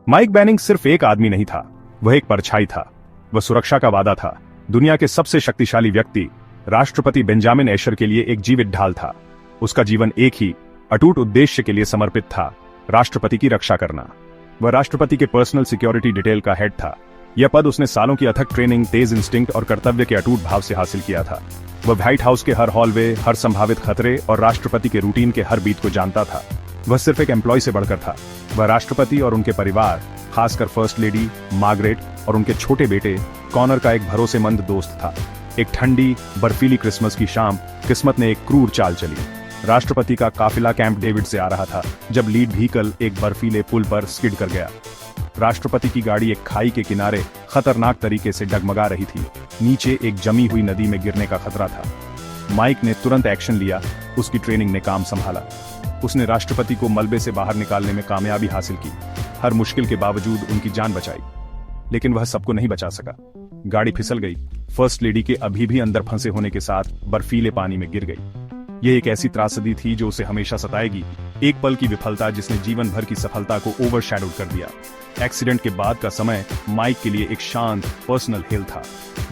Mic banning सिर्फ एक आदमी नहीं था, वह एक परछाई था। वह सुरक्षा का वादा था। दुनिया के सबसे शक्तिशाली व्यक्ति राष्ट्रपति बेंजामिन एशर के लिए एक जीवित ढाल था। उसका जीवन एक ही अटूट उद्देश्य के लिए समर्पित था, राष्ट्रपति की रक्षा करना। वह राष्ट्रपति के पर्सनल सिक्योरिटी डिटेल का हेड था। यह पद उसने सालों की अथक ट्रेनिंग, तेज इंस्टिंक्ट और कर्तव्य के अटूट भाव से हासिल किया था। वह व्हाइट हाउस के हर हॉलवे, हर संभावित खतरे और राष्ट्रपति के रूटीन के हर बीट को जानता था। वह सिर्फ एक एम्प्लॉय से बढ़कर था। वह राष्ट्रपति और उनके परिवार, खासकर फर्स्ट लेडी मार्गरेट और उनके छोटे बेटे कॉनर का एक भरोसेमंद दोस्त था। एक ठंडी, बर्फीली क्रिसमस की शाम किस्मत ने एक क्रूर चाल चली। राष्ट्रपति का काफिला कैंप डेविड से आ रहा था जब लीड व्हीकल एक बर्फीले पुल पर स्किड कर गया। राष्ट्रपति की गाड़ी एक खाई के किनारे खतरनाक तरीके से डगमगा रही थी। नीचे एक जमी हुई नदी में गिरने का खतरा था। माइक ने तुरंत एक्शन लिया। उसकी ट्रेनिंग ने काम संभाला। उसने राष्ट्रपति को मलबे से बाहर निकालने में कामयाबी हासिल की। हर मुश्किल के बावजूद उनकी जान बचाई, लेकिन वह सबको नहीं बचा सका। गाड़ी फिसल गई। फर्स्ट लेडी के अभी भी अंदर फंसे होने के साथ बर्फीले पानी में गिर गई। यह एक ऐसी त्रासदी थी जो उसे हमेशा सताएगी। एक पल की विफलता जिसने जीवन भर की सफलता को ओवरशैडो कर दिया। एक्सीडेंट के बाद का समय माइक के लिए एक शांत पर्सनल हेल था।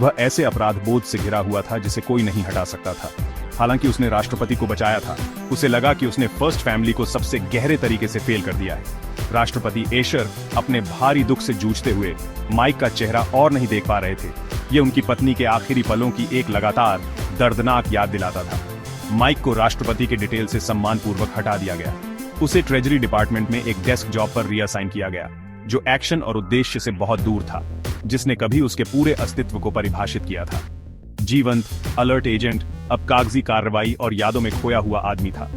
वह ऐसे अपराध बोध से घिरा हुआ था जिसे कोई नहीं हटा सकता था। हालांकि उसने राष्ट्रपति को बचाया था, उसे लगा कि उसने फर्स्ट फैमिली को सबसे गहरे तरीके से फेल कर दिया है। राष्ट्रपति एशर अपने भारी दुख से जूझते हुए माइक का चेहरा और नहीं देख पा रहे थे। ये उनकी पत्नी के आखिरी पलों की एक लगातार दर्दनाक याद दिलाता था। माइक को राष्ट्रपति के डिटेल से सम्मानपूर्वक हटा दिया गया। उसे ट्रेजरी डिपार्टमेंट में एक डेस्क जॉब पर रीअसाइन किया गया, जो एक्शन और उद्देश्य से बहुत दूर था, जिसने कभी उसके पूरे अस्तित्व को परिभाषित किया था। जीवंत, अलर्ट एजेंट अब कागजी कार्रवाई और यादों में खोया हुआ आदमी था।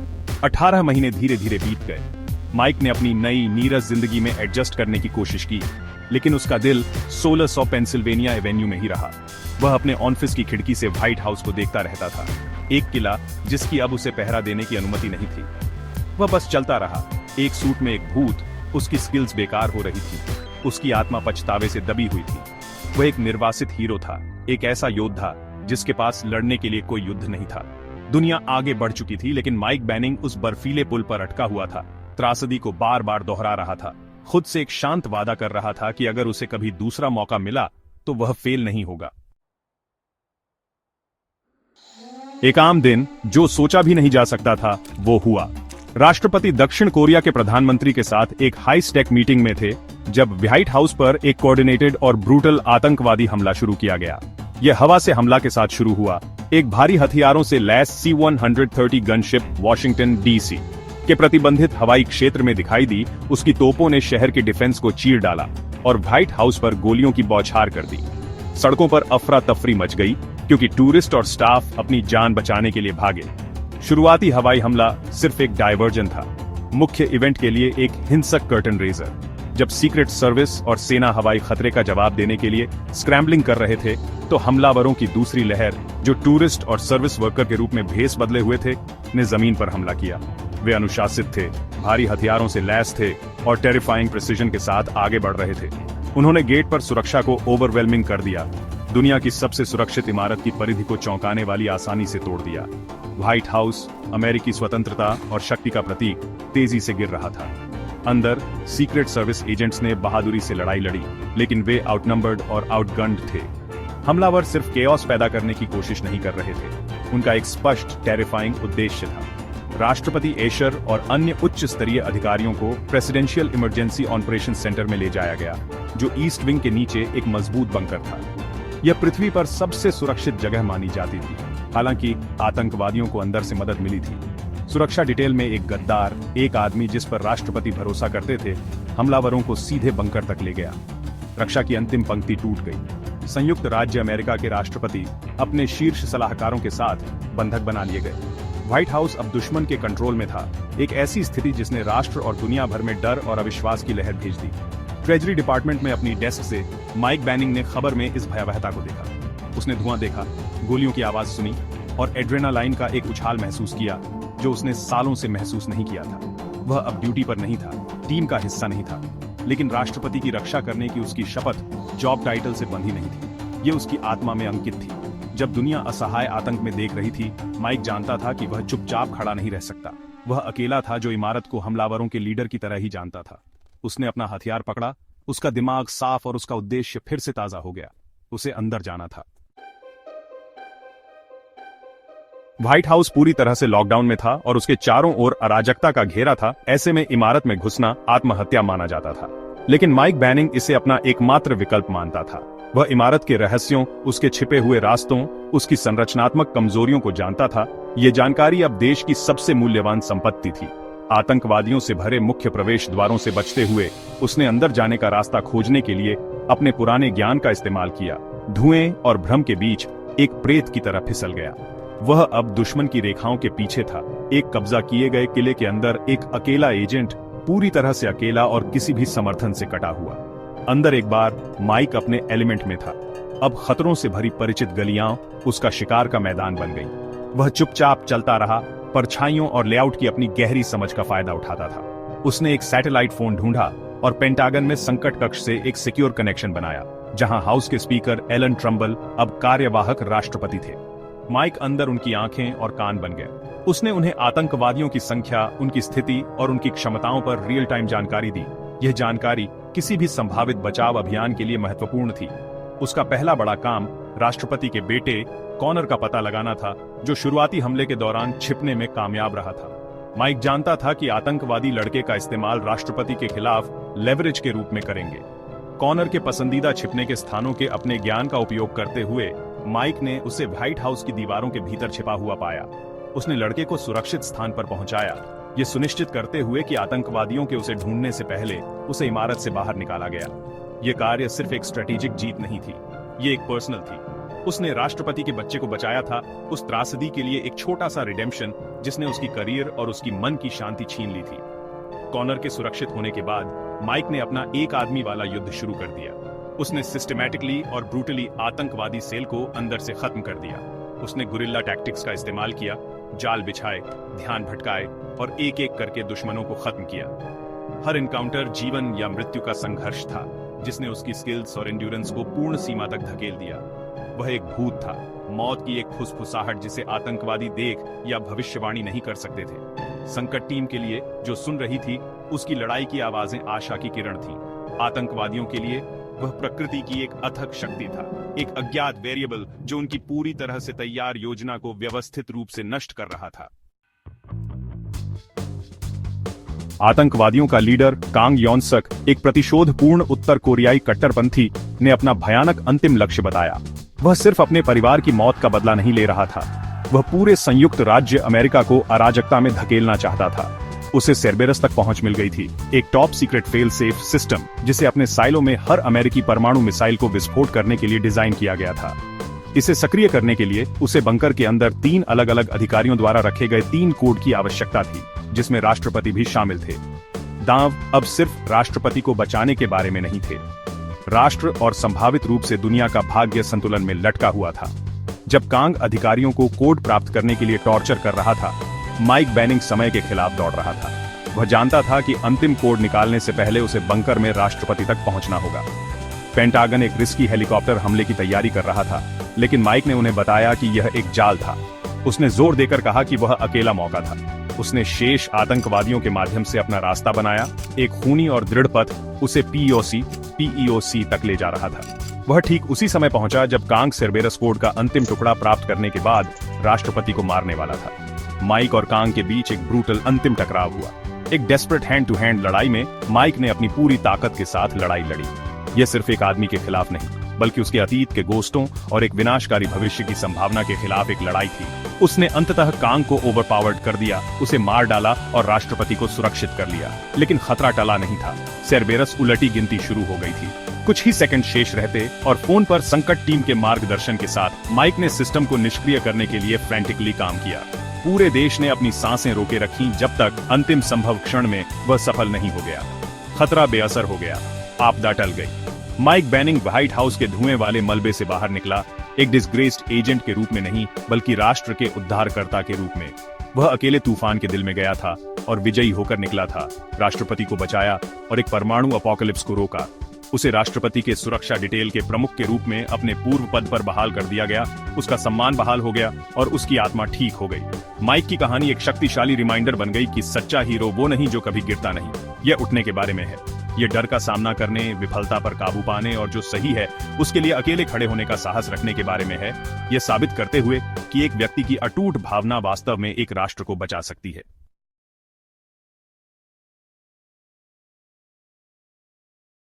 18 महीने धीरे धीरे बीत गए। माइक ने अपनी नई नीरस जिंदगी में एडजस्ट करने की कोशिश की, लेकिन उसका दिल 1600 पेंसिल्वेनिया एवेन्यू में ही रहा। वह अपने ऑफिस की खिड़की से व्हाइट हाउस को देखता रहता था, एक किला जिसकी अब उसे पहरा देने की अनुमति नहीं थी। वह बस चलता रहा। एक सूट में एक भूत, उसकी स्किल्स बेकार हो रही थी, उसकी आत्मा पछतावे से दबी हुई थी। वह एक निर्वासित हीरो था, एक ऐसा योद्धा जिसके पास लड़ने के लिए कोई युद्ध नहीं था। दुनिया आगे बढ़ चुकी थी, लेकिन माइक बैनिंग उस बर्फीले पुल पर अटका हुआ था। त्रासदी को बार बार दोहरा रहा था। खुद से एक शांत वादा कर रहा था कि अगर उसे कभी दूसरा मौका मिला तो वह फेल नहीं होगा। एक आम दिन जो सोचा भी नहीं जा सकता था वो हुआ। राष्ट्रपति दक्षिण कोरिया के प्रधानमंत्री के साथ एक हाई स्टेक मीटिंग में थे जब व्हाइट हाउस पर एक कोऑर्डिनेटेड और ब्रूटल आतंकवादी हमला शुरू किया गया। यह हवा से हमला के साथ शुरू हुआ। एक भारी हथियारों से lace C-130 gunship Washington DC के प्रतिबंधित हवाई क्षेत्र में दिखाई दी। उसकी तोपों ने शहर के डिफेंस को चीर डाला और व्हाइट हाउस पर गोलियों की बौछार कर दी। सड़कों पर अफरा तफरी मच गई क्योंकि टूरिस्ट और स्टाफ अपनी जान बचाने के लिए भागे। शुरुआती हवाई हमला सिर्फ एक डायवर्जन था, मुख्य इवेंट के लिए एक हिंसक कर्टन रेजर। जब सीक्रेट सर्विस और सेना हवाई खतरे का जवाब देने के लिए स्क्रैम्बलिंग कर रहे थे, तो हमलावरों की दूसरी लहर, जो टूरिस्ट और सर्विस वर्कर के रूप में भेस बदले हुए थे, ने जमीन पर हमला किया। वे अनुशासित थे, भारी हथियारों से लैस थे और टेरिफाइंग प्रिसीजन के साथ आगे बढ़ रहे थे। उन्होंने गेट पर सुरक्षा को ओवरवेलमिंग कर दिया। दुनिया की सबसे सुरक्षित इमारत की परिधि को चौंकाने वाली आसानी से तोड़ दिया। व्हाइट हाउस, अमेरिकी स्वतंत्रता और शक्ति का प्रतीक, तेजी से गिर रहा था। अंदर सीक्रेट सर्विस एजेंट्स ने बहादुरी से लड़ाई लड़ी, लेकिन वे आउटनंबर्ड और आउटगन्ड थे। हमलावर सिर्फ केओस पैदा करने की कोशिश नहीं कर रहे थे, उनका एक स्पष्ट टेरिफाइंग उद्देश्य था। राष्ट्रपति एशर और अन्य उच्च स्तरीय अधिकारियों को प्रेसिडेंशियल इमरजेंसी ऑपरेशन सेंटर में ले जाया गया, जो ईस्ट विंग के नीचे एक मजबूत बंकर था। यह पृथ्वी पर सबसे सुरक्षित जगह मानी जाती थी, हालांकि आतंकवादियों को अंदर से मदद मिली थी। सुरक्षा डिटेल में एक गद्दार, एक आदमी जिस पर राष्ट्रपति भरोसा करते थे, हमलावरों को सीधे बंकर तक ले गया। रक्षा की अंतिम पंक्ति टूट गई। संयुक्त राज्य अमेरिका के राष्ट्रपति अपने शीर्ष सलाहकारों के साथ बंधक बना लिए गए। व्हाइट हाउस अब दुश्मन के कंट्रोल में था, एक ऐसी स्थिति जिसने राष्ट्र और दुनिया भर में डर और अविश्वास की लहर भेज दी। ट्रेजरी डिपार्टमेंट में अपनी डेस्क से माइक बैनिंग ने खबर में इस भयावहता को देखा। उसने धुआं देखा, गोलियों की आवाज सुनी और एड्रेनालाइन का एक उछाल महसूस किया जो उसने सालों से महसूस नहीं किया था। वह अब ड्यूटी पर नहीं था, टीम का हिस्सा नहीं था, लेकिन राष्ट्रपति की रक्षा करने की उसकी शपथ जॉब टाइटल से बंधी नहीं थी। ये उसकी आत्मा में अंकित थी। जब दुनिया असहाय आतंक में देख रही थी, माइक जानता था कि वह चुपचाप खड़ा नहीं रह सकता। वह अकेला था जो इमारत को हमलावरों के लीडर की तरह ही जानता था। उसने अपना हथियार पकड़ा, उसका दिमाग साफ और उसका उद्देश्य फिर से ताजा हो गया। उसे अंदर जाना था। व्हाइट हाउस पूरी तरह से लॉकडाउन में था और उसके चारों ओर अराजकता का घेरा था। ऐसे में इमारत में घुसना आत्महत्या माना जाता था। लेकिन माइक बैनिंग इसे अपना एकमात्र विकल्प मानता था। वह इमारत के रहस्यों, उसके छिपे हुए रास्तों, उसकी संरचनात्मक कमजोरियों को जानता था। ये जानकारी अब देश की सबसे मूल्यवान संपत्ति थी। आतंकवादियों से भरे मुख्य प्रवेश द्वारों से बचते हुए उसने अंदर जाने का रास्ता खोजने के लिए अपने पुराने ज्ञान का इस्तेमाल किया। धुएं और भ्रम के बीच एक प्रेत की तरह फिसल गया। वह अब दुश्मन की रेखाओं के पीछे था। एक कब्जा किए गए किले के अंदर एक अकेला एजेंट, पूरी तरह से अकेला और किसी भी समर्थन से कटा हुआ। अंदर एक बार माइक अपने एलिमेंट में था। अब खतरों से भरी परिचित गलियां उसका शिकार का मैदान बन गई। वह चुपचाप चलता रहा, परछाइयों और लेआउट की अपनी गहरी समझ का फायदा उठाता था। उसने एक सैटेलाइट फोन ढूंढा और पेंटागन में संकट कक्ष से एक सिक्योर कनेक्शन बनाया, जहां हाउस के स्पीकर एलन ट्रम्बल अब कार्यवाहक राष्ट्रपति थे। माइक अंदर उनकी आंखें और कान बन गए। उसने उन्हें आतंकवादियों की संख्या, उनकी स्थिति और उनकी क्षमताओं पर रियल टाइम जानकारी दी। यह जानकारी किसी भी संभावित बचाव अभियान के लिए महत्वपूर्ण थी। उसका पहला बड़ा काम राष्ट्रपति के बेटे कॉनर का पता लगाना था, जो शुरुआती हमले के दौरान छिपने में कामयाब रहा था। माइक जानता था कि आतंकवादी लड़के का इस्तेमाल राष्ट्रपति के खिलाफ लेवरेज के रूप में करेंगे। कॉनर के पसंदीदा छिपने के स्थानों के अपने ज्ञान का उपयोग करते हुए माइक ने उसे व्हाइट हाउस की दीवारों के भीतर छिपा हुआ पाया। उसने लड़के को सुरक्षित स्थान पर पहुंचाया, ये सुनिश्चित करते हुए कि आतंकवादियों के उसे ढूंढने से पहले उसे इमारत से बाहर निकाला गया। यह कार्य सिर्फ एक स्ट्रेटेजिक जीत नहीं थी, ये एक पर्सनल थी। उसने राष्ट्रपति के बच्चे को बचाया था, उस त्रासदी के लिए एक छोटा सा रिडेम्पशन जिसने उसकी करियर और उसकी मन की शांति छीन ली थी। कॉनर के सुरक्षित होने के बाद माइक ने अपना एक आदमी वाला युद्ध शुरू कर दिया। उसने सिस्टमैटिकली और ब्रूटली आतंकवादी सेल को अंदर से खत्म कर दिया। उसने गुरिल्ला टैक्टिक्स का इस्तेमाल किया, जाल बिछाए, ध्यान भटकाए और एक एक करके दुश्मनों को खत्म किया। हर इनकाउंटर जीवन या मृत्यु का संघर्ष था, जिसने उसकी स्किल्स और एंड्योरेंस को पूर्ण सीमा तक धकेल दिया। वह एक भूत था, मौत की एक फुसफुसाहट जिसे आतंकवादी देख या भविष्यवाणी नहीं कर सकते थे। संकट टीम के लिए जो सुन रही थी, उसकी लड़ाई की आवाजें आशा की किरण थी। आतंकवादियों के लिए वह प्रकृति की एक अथक शक्ति था, एक अज्ञात वेरिएबल जो उनकी पूरी तरह से तैयार योजना को व्यवस्थित रूप से नष्ट कर रहा था। आतंकवादियों का लीडर कांग योनसक, एक प्रतिशोधपूर्ण उत्तर कोरियाई कट्टरपंथी, ने अपना भयानक अंतिम लक्ष्य बताया। वह सिर्फ अपने परिवार की मौत का बदला नहीं ले रहा था, वह पूरे संयुक्त राज्य अमेरिका को अराजकता में धकेलना चाहता था। उसे सेरबेरस तक पहुंच मिल गई थी, एक top secret fail safe system जिसे अपने साइलो में हर अमेरिकी परमाणु मिसाइल को विस्फोट करने के लिए डिजाइन किया गया था। इसे सक्रिय करने के लिए उसे बंकर के अंदर 3 अलग अलग अधिकारियों द्वारा रखे गए 3 कोड की आवश्यकता थी, जिसमें राष्ट्रपति भी शामिल थे। दांव अब सिर्फ राष्ट्रपति को बचाने के बारे में नहीं थे, राष्ट्र और संभावित रूप से दुनिया का भाग्य संतुलन में लटका हुआ था। जब कांग अधिकारियों को कोड प्राप्त करने के लिए टॉर्चर कर रहा था, माइक बैनिंग समय के खिलाफ दौड़ रहा था। वह जानता था कि अंतिम कोड निकालने से पहले उसे बंकर में राष्ट्रपति तक पहुंचना होगा। पेंटागन एक रिस्की हेलीकॉप्टर हमले की तैयारी कर रहा था, लेकिन माइक ने उन्हें बताया कि यह एक जाल था। उसने जोर देकर कहा कि वह अकेला मौका था। उसने शेष आतंकवादियों के माध्यम से अपना रास्ता बनाया। एक खूनी और दृढ़ पथ उसे पीईओसी तक ले जा रहा था। वह ठीक उसी समय पहुंचा जब कांग सेरबेरस कोड का अंतिम टुकड़ा प्राप्त करने के बाद राष्ट्रपति को मारने वाला था। माइक और कांग के बीच एक ब्रूटल अंतिम टकराव हुआ। एक डेस्परेट हैंड टू हैंड लड़ाई में माइक ने अपनी पूरी ताकत के साथ लड़ाई लड़ी। यह सिर्फ एक आदमी के खिलाफ नहीं, बल्कि उसके अतीत के गोष्टों और एक विनाशकारी भविष्य की संभावना के खिलाफ एक लड़ाई थी। उसने अंततः कांग को ओवरपावर्ड कर दिया, उसे मार डाला और राष्ट्रपति को सुरक्षित कर लिया। लेकिन खतरा टला नहीं था। सेरबेरस उलटी गिनती शुरू हो गई थी। कुछ ही सेकंड शेष रहते और फोन पर संकट टीम के मार्गदर्शन के साथ माइक ने सिस्टम को निष्क्रिय करने के लिए फ्रैंटिकली काम किया। पूरे देश ने अपनी सांसें रोके रखी जब तक अंतिम संभव क्षण में वह सफल नहीं हो गया। खतरा बेअसर हो गया, आपदा टल गई। माइक बैनिंग व्हाइट हाउस के धुएं वाले मलबे से बाहर निकला, एक डिस्ग्रेस्ड एजेंट के रूप में नहीं, बल्कि राष्ट्र के उद्धारकर्ता के रूप में। वह अकेले तूफान के दिल में गया था और विजयी होकर निकला था। राष्ट्रपति को बचाया और एक परमाणु अपोकलिप्स को रोका। उसे राष्ट्रपति के सुरक्षा डिटेल के प्रमुख के रूप में अपने पूर्व पद पर बहाल कर दिया गया। उसका सम्मान बहाल हो गया और उसकी आत्मा ठीक हो गई। माइक की कहानी एक शक्तिशाली रिमाइंडर बन गई कि सच्चा हीरो वो नहीं जो कभी गिरता नहीं, यह उठने के बारे में है। ये डर का सामना करने, विफलता पर काबू पाने और जो सही है उसके लिए अकेले खड़े होने का साहस रखने के बारे में है। ये साबित करते हुए कि एक व्यक्ति की अटूट भावना वास्तव में एक राष्ट्र को बचा सकती है।